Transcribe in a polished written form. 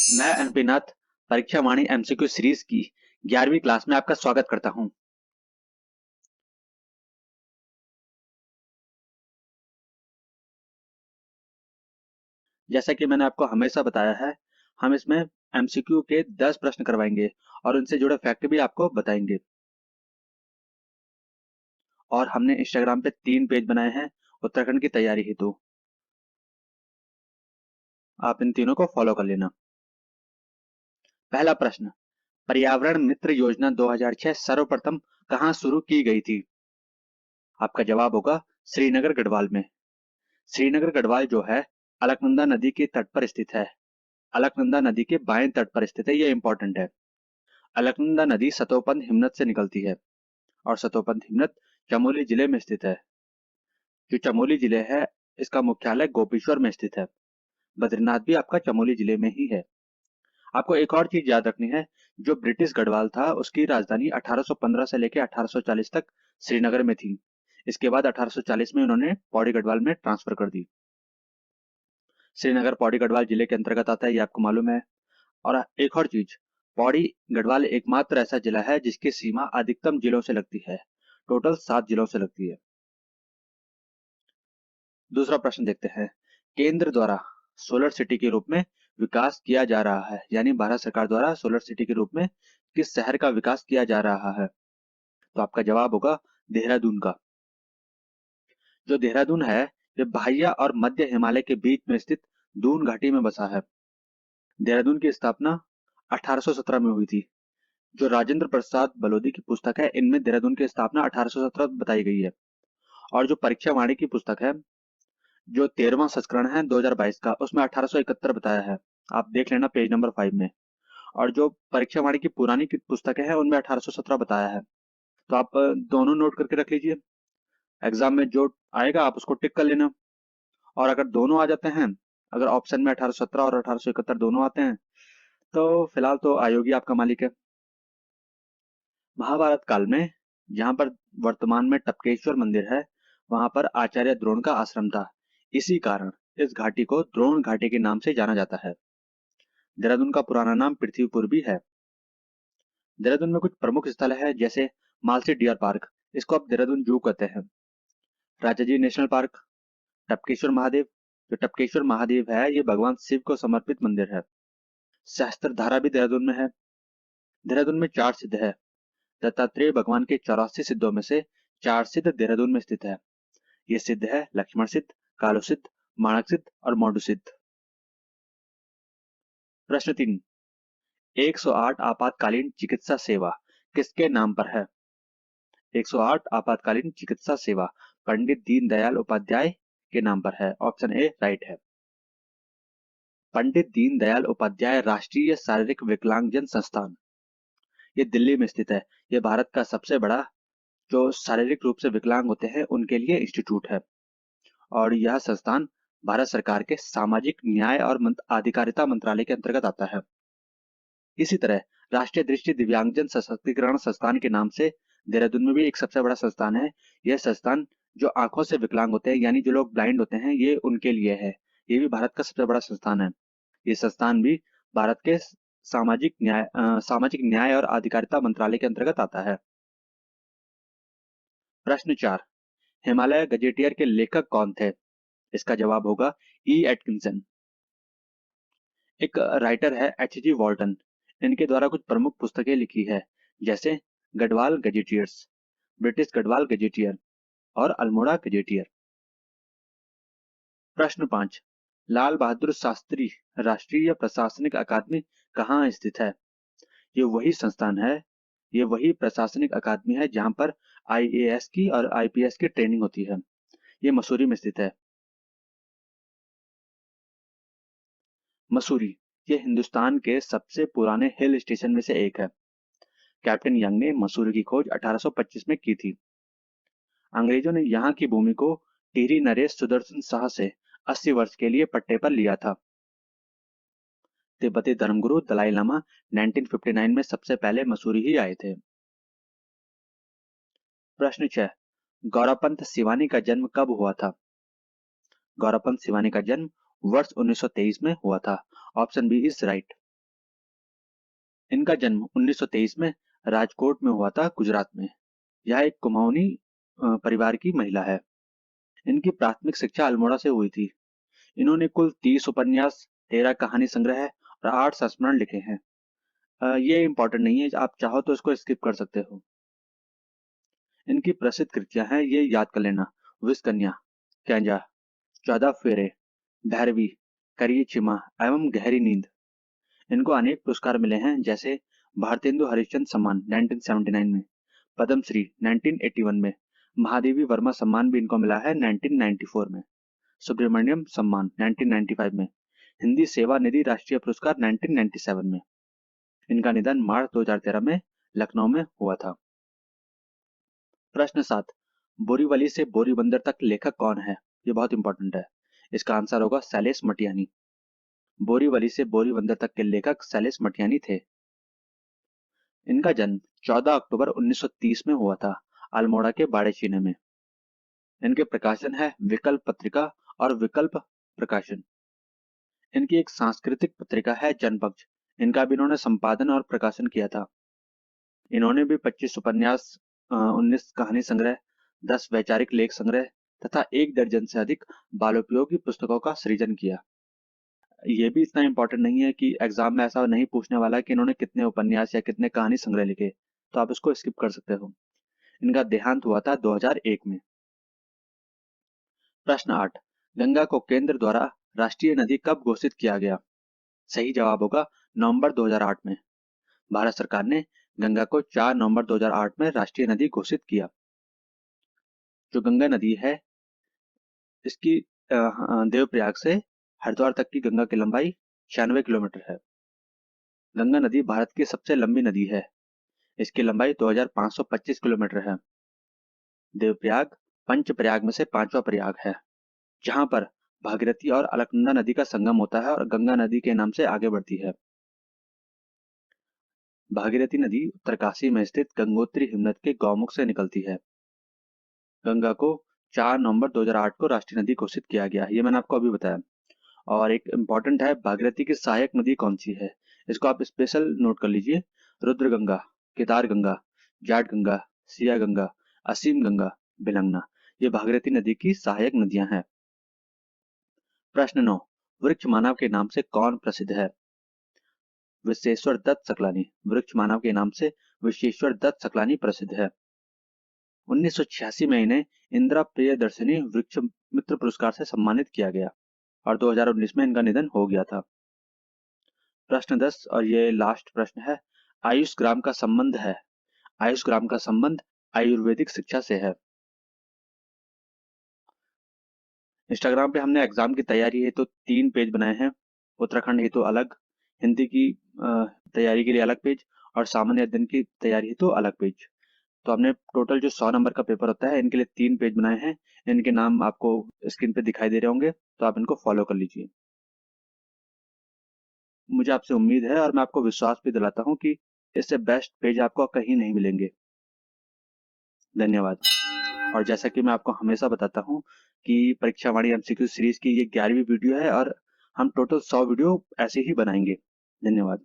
मैं अनपिनाथ परीक्षा वाणी MCQ series की 11वीं क्लास में आपका स्वागत करता हूं। जैसा कि मैंने आपको हमेशा बताया है, हम इसमें एमसीक्यू के 10 प्रश्न करवाएंगे और उनसे जुड़े फैक्ट भी आपको बताएंगे। और हमने इंस्टाग्राम पे 3 पेज बनाए हैं उत्तराखंड की तैयारी हेतु। आप इन तीनों को फॉलो कर लेना। पहला प्रश्न, पर्यावरण मित्र योजना 2006 सर्वप्रथम कहां शुरू की गई थी? आपका जवाब होगा श्रीनगर गढ़वाल में। श्रीनगर गढ़वाल जो है अलकनंदा नदी के तट पर स्थित है। अलकनंदा नदी के बाएं तट पर स्थित है, ये इंपॉर्टेंट है। अलकनंदा नदी सतोपंथ हिमनद से निकलती है और सतोपंथ हिमनद चमोली जिले में स्थित है। जो चमोली जिले है, इसका मुख्यालय गोपेश्वर में स्थित है। बद्रीनाथ भी आपका चमोली जिले में ही है। आपको एक और चीज याद रखनी है, जो ब्रिटिश गढ़वाल था उसकी राजधानी 1815 से लेकर 1840 तक श्रीनगर में थी। इसके बाद 1840 में उन्होंने पौड़ी गढ़वाल में ट्रांसफर कर दी। श्रीनगर पौड़ी गढ़वाल जिले के अंतर्गत आता है, ये आपको मालूम है। और एक और चीज, पौड़ी गढ़वाल एकमात्र ऐसा जिला है जिसकी सीमा अधिकतम जिलों से लगती है। टोटल 7 जिलों से लगती है। दूसरा प्रश्न देखते हैं। केंद्र द्वारा सोलर सिटी के रूप में विकास किया जा रहा है, यानी भारत सरकार द्वारा सोलर सिटी के रूप में किस शहर का विकास किया जा रहा है? तो आपका जवाब होगा देहरादून का। जो देहरादून है, ये बाह्य और मध्य हिमालय के बीच में स्थित दून घाटी में बसा है। देहरादून की स्थापना 1817 में हुई थी। जो राजेंद्र प्रसाद बलोदी की पुस्तक है, इनमें देहरादून की स्थापना 1817 बताई गई है। और जो परीक्षा वाणी की पुस्तक है, जो 13वां संस्करण है 2022 का, उसमें 1871 बताया है। आप देख लेना पेज नंबर 5 में। और जो परीक्षा वाणी की पुरानी की पुस्तकें हैं, उनमें 1817 बताया है। तो आप दोनों नोट करके रख लीजिए। एग्जाम में जो आएगा आप उसको टिक कर लेना। और अगर दोनों आ जाते हैं, अगर ऑप्शन में 1817 और 1871 दोनों आते हैं, तो फिलहाल तो आयोगी आपका मालिक है। महाभारत काल में जहां पर वर्तमान में टपकेश्वर मंदिर है, वहां पर आचार्य द्रोण का आश्रम था। इसी कारण इस घाटी को द्रोण घाटी के नाम से जाना जाता है। देहरादून का पुराना नाम पृथ्वीपुर भी है। देहरादून में कुछ प्रमुख स्थल है, जैसे मालसी डियर पार्क, इसको आप देहरादून जू कहते हैं। राजाजी नेशनल पार्क, टपकेश्वर महादेव, जो टपकेश्वर महादेव है ये भगवान शिव को समर्पित मंदिर है। सहस्त्र धारा भी देहरादून में है। देहरादून में 4 सिद्ध है। दत्तात्रेय भगवान के 84 सिद्धों में से 4 सिद्ध देहरादून में स्थित है। ये सिद्ध है लक्ष्मण सिद्ध, कालो सिद्ध, माणक सिद्ध और मौडू सिद्ध। प्रश्न 3, 108 आपातकालीन चिकित्सा सेवा किसके नाम पर है? 108 आपातकालीन चिकित्सा सेवा पंडित दीनदयाल उपाध्याय के नाम पर है। ऑप्शन ए राइट है। पंडित दीनदयाल उपाध्याय राष्ट्रीय शारीरिक विकलांगजन संस्थान, ये दिल्ली में स्थित है। ये भारत का सबसे बड़ा, जो शारीरिक रूप से विकलांग होते हैं उनके लिए इंस्टीट्यूट है। और यह संस्थान भारत सरकार के सामाजिक न्याय और अधिकारिता मंत्रालय के अंतर्गत आता है। इसी तरह राष्ट्रीय दृष्टि दिव्यांगजन सशक्तिकरण संस्थान के नाम से देहरादून में भी एक सबसे बड़ा संस्थान है। यह संस्थान जो आंखों से विकलांग होते हैं, यानी जो लोग ब्लाइंड होते हैं, ये उनके लिए है। ये भी भारत का सबसे बड़ा संस्थान है। ये संस्थान भी भारत के सामाजिक न्याय और अधिकारिता मंत्रालय के अंतर्गत आता है। प्रश्न 4, हिमालय गजेटियर के लेखक कौन थे? इसका जवाब होगा ई एटकिंसन। एक राइटर है एच जी वॉल्टन। इनके द्वारा कुछ प्रमुख पुस्तकें लिखी है, जैसे Garhwal gazetteers, British Garhwal gazetteer और अल्मोड़ा गजेटियर। प्रश्न 5, लाल बहादुर शास्त्री राष्ट्रीय प्रशासनिक अकादमी कहाँ स्थित है? ये वही संस्थान है, ये वही प्रशासनिक अकादमी है जहां पर आईएएस की और आईपीएस की ट्रेनिंग होती है। ये मसूरी में स्थित है। मसूरी, ये हिंदुस्तान के सबसे पुराने हिल स्टेशन में से एक है। कैप्टन यंग ने मसूरी की खोज 1825 में की थी। अंग्रेजों ने यहाँ की भूमि को टिहरी नरेश सुदर्शन शाह से 80 वर्ष के लिए पट्टे पर लिया था। तिब्बती धर्मगुरु दलाई लामा 1959 में सबसे पहले मसूरी ही आए थे। प्रश्न 6, गौरवपंत सिवानी का जन्म कब हुआ था? गौरवपंत सिवानी का जन्म वर्ष 1923 में हुआ था। Option B is right. इनका जन्म 1923 में राजकोट में हुआ था, गुजरात में। यह एक कुमाऊनी परिवार की महिला है। इनकी प्राथमिक शिक्षा अल्मोड़ा से हुई थी। इन्होंने कुल 30 उपन्यास, 13 कहानी संग्रह और 8 संस्मरण लिखे हैं। ये इम्पोर्टेंट नहीं है, आप चाहो तो इसको स्किप कर सकते हो। इनकी प्रसिद्ध कृतियां हैं, ये याद कर लेना: विष कन्या, कैंजा, 14 फेरे, भैरवी, करिए छिमा एवं गहरी नींद। इनको अनेक पुरस्कार मिले हैं, जैसे भारतेंदु हरिश्चंद्र सम्मान 1979 में, पद्मश्री 1981 में, महादेवी वर्मा सम्मान भी इनको मिला है 1994 में, सुब्रमण्यम सम्मान 1995 में, हिंदी सेवा निधि राष्ट्रीय पुरस्कार 1997 में। इनका निधन मार्च 2013 में लखनऊ में हुआ था। प्रश्न 7, बोरीवली से बोरीबंदर तक लेखक कौन है? ये बहुत इंपॉर्टेंट है। इसका आंसर होगा शैलेश मटियानी। बोरीवली से बोरीबंदर तक के लेखक शैलेश मटियानी थे। इनका जन्म 14 अक्टूबर 1930 में हुआ था, अल्मोड़ा के बाड़ेचीने में। इनके प्रकाशन है विकल्प पत्रिका और विकल्प प्रकाशन। इनकी एक सांस्कृतिक पत्रिका है जनपक्ष। इनका भी इन्होंने संपादन और प्रकाशन किया था। इन्होंने भी 25 उपन्यास, 19 कहानी संग्रह, 10 वैचारिक लेख संग्रह तथा 1 दर्जन से अधिक बालोपयोगी पुस्तकों का सृजन किया। ये भी इतना इम्पोर्टेंट नहीं है कि एग्जाम में ऐसा नहीं पूछने वाला कि इन्होंने कितने उपन्यास या कितने कहानी संग्रह लिखे, तो आप इसको स्किप कर सकते हो। इनका देहांत हुआ था 2001 में। प्रश्न 8, गंगा को केंद्र द्वारा राष्ट्रीय नदी कब घोषित किया गया? सही जवाब होगा नवंबर 2008 में। भारत सरकार ने गंगा को 4 नवंबर 2008 में राष्ट्रीय नदी घोषित किया। जो गंगा नदी है, इसकी देवप्रयाग से हरिद्वार तक की गंगा की लंबाई 96 किलोमीटर है। गंगा नदी भारत की सबसे लंबी नदी है। इसकी लंबाई 2525 किलोमीटर है। देवप्रयाग पंचप्रयाग में से 5वां प्रयाग है, जहां पर भागीरथी और अलकनंदा नदी का संगम होता है और गंगा नदी के नाम से आगे बढ़ती है। भागीरथी नदी उत्तरकाशी में स्थित गंगोत्री हिमनद के गौमुख से निकलती है। गंगा को 4 नवंबर 2008 को राष्ट्रीय नदी घोषित किया गया, ये मैंने आपको अभी बताया। और एक इम्पॉर्टेंट है, भागीरथी की सहायक नदी कौन सी है? इसको आप स्पेशल नोट कर लीजिए: रुद्र गंगा, केदार गंगा, जाट गंगा, सिया गंगा, असीम गंगा, भिलंगना। ये भागीरथी नदी की सहायक नदियां हैं। प्रश्न 9, वृक्ष मानव के नाम से कौन प्रसिद्ध है? विश्वेश्वर दत्त सकलानी। वृक्ष मानव के नाम से विश्वेश्वर दत्त सकलानी प्रसिद्ध है। 1986 में इन्हें इंदिरा प्रियदर्शिनी वृक्ष मित्र पुरस्कार से सम्मानित किया गया और 2019 में इनका निधन हो गया था। प्रश्न 10 और ये लास्ट प्रश्न है, आयुष ग्राम का संबंध है। आयुष ग्राम का संबंध आयुर्वेदिक शिक्षा से है। इंस्टाग्राम पे हमने एग्जाम की तैयारी हेतु 3 पेज बनाए हैं। उत्तराखंड हेतु अलग, हिंदी की तैयारी के लिए अलग पेज और सामान्य अध्ययन की तैयारी हेतु अलग पेज। तो हमने टोटल जो 100 नंबर का पेपर होता है, इनके लिए 3 पेज बनाए हैं। इनके नाम आपको स्क्रीन पे दिखाई दे रहे होंगे, तो आप इनको फॉलो कर लीजिए। मुझे आपसे उम्मीद है और मैं आपको विश्वास भी दिलाता हूँ कि इससे बेस्ट पेज आपको कहीं नहीं मिलेंगे। धन्यवाद। और जैसा कि मैं आपको हमेशा बताता हूँ कि परीक्षा वाणी एमसीक्यू सीरीज की ये 11वीं वीडियो है और हम टोटल 100 वीडियो ऐसे ही बनाएंगे। धन्यवाद।